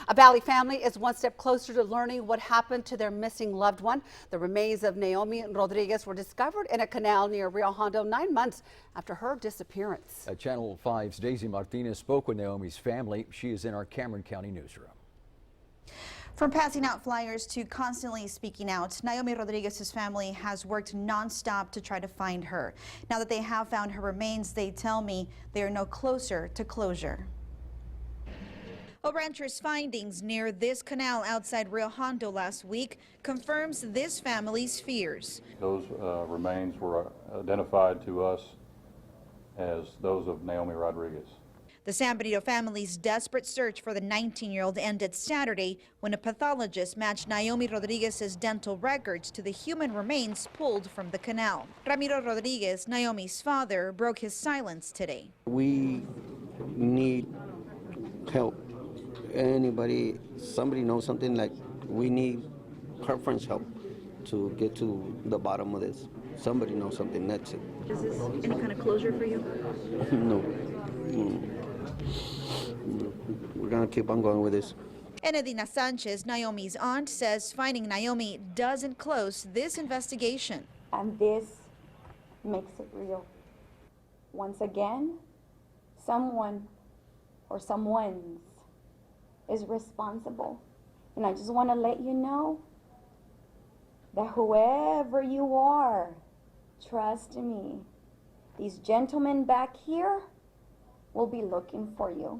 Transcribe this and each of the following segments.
A Valley family is one step closer to learning what happened to their missing loved one. The remains of Naomi Rodriguez were discovered in a canal near Rio Hondo 9 months after her disappearance. Channel 5's Daisy Martinez spoke with Naomi's family. She is in our Cameron County newsroom. From passing out flyers to constantly speaking out, Naomi Rodriguez's family has worked nonstop to try to find her. Now that they have found her remains, they tell me they are no closer to closure. A rancher's findings near this canal outside Rio Hondo last week confirms this family's fears. Those remains were identified to us as those of Naomi Rodriguez. The San Benito family's desperate search for the 19-year-old ended Saturday when a pathologist matched Naomi Rodriguez's dental records to the human remains pulled from the canal. Ramiro Rodriguez, Naomi's father, broke his silence today. We need help. Anybody, somebody knows something, like we need her friend's help to get to the bottom of this. Somebody knows something, that's it. Is this any kind of closure for you? No. We're gonna keep on going with this. Enedina Sanchez, Naomi's aunt, says finding Naomi doesn't close this investigation. And this makes it real. Once again, someone or someone's is responsible. And I just want to let you know that whoever you are, trust me, these gentlemen back here will be looking for you.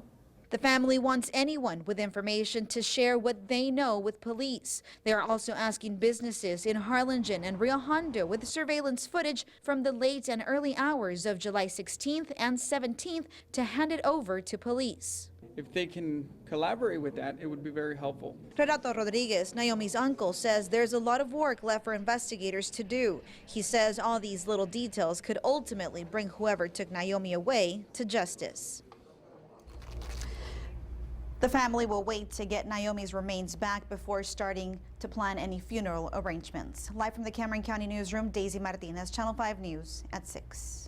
The family wants anyone with information to share what they know with police. They are also asking businesses in Harlingen and Rio Hondo with surveillance footage from the late and early hours of July 16th and 17th to hand it over to police. If they can collaborate with that, it would be very helpful. Renato Rodriguez, Naomi's uncle, says there's a lot of work left for investigators to do. He says all these little details could ultimately bring whoever took Naomi away to justice. The family will wait to get Naomi's remains back before starting to plan any funeral arrangements. Live from the Cameron County newsroom, Daisy Martinez, Channel 5 News at 6.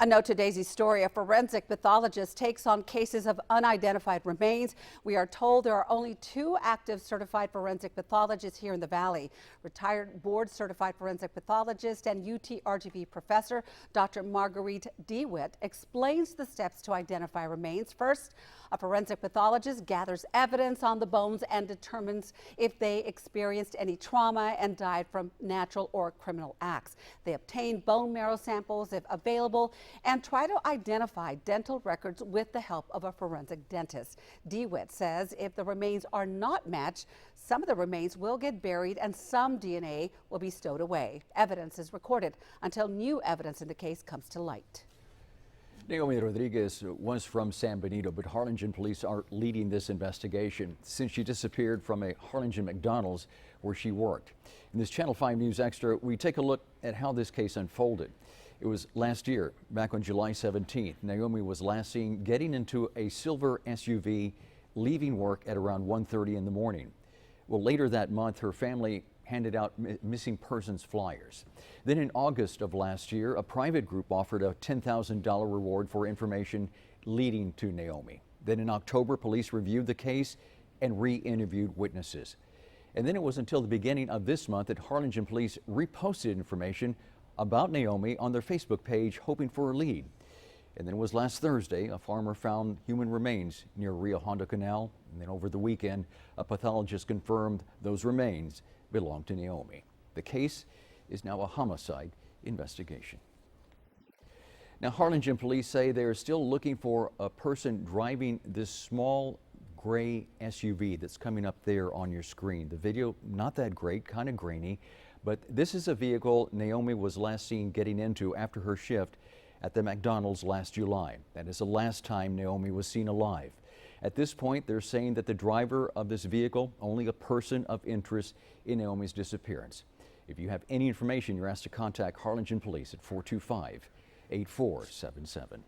A note to Daisy's story. A forensic pathologist takes on cases of unidentified remains. We are told there are only 2 active certified forensic pathologists here in the Valley. Retired board certified forensic pathologist and UT RGV professor Dr. Marguerite DeWitt explains the steps to identify remains. First, a forensic pathologist gathers evidence on the bones and determines if they experienced any trauma and died from natural or criminal acts. They obtain bone marrow samples if available and try to identify dental records with the help of a forensic dentist. DeWitt says if the remains are not matched, some of the remains will get buried and some DNA will be stowed away. Evidence is recorded until new evidence in the case comes to light. Naomi Rodriguez was from San Benito, but Harlingen Police are leading this investigation since she disappeared from a Harlingen McDonald's where she worked. In this Channel 5 News Extra, we take a look at how this case unfolded. It was last year, back on July 17th, Naomi was last seen getting into a silver SUV, leaving work at around 1:30 in the morning. Well, later that month, her family handed out missing persons flyers. Then in August of last year, a private group offered a $10,000 reward for information leading to Naomi. Then in October, police reviewed the case and re-interviewed witnesses. And then it was until the beginning of this month that Harlingen Police reposted information about Naomi on their Facebook page, hoping for a lead. And then it was last Thursday, a farmer found human remains near Rio Hondo Canal. And then over the weekend, a pathologist confirmed those remains belonged to Naomi. The case is now a homicide investigation. Now, Harlingen Police say they are still looking for a person driving this small gray SUV that's coming up there on your screen. The video, not that great, kind of grainy, but this is a vehicle Naomi was last seen getting into after her shift at the McDonald's last July. That is the last time Naomi was seen alive. At this point, they're saying that the driver of this vehicle, only a person of interest in Naomi's disappearance. If you have any information, you're asked to contact Harlingen Police at 425-8477.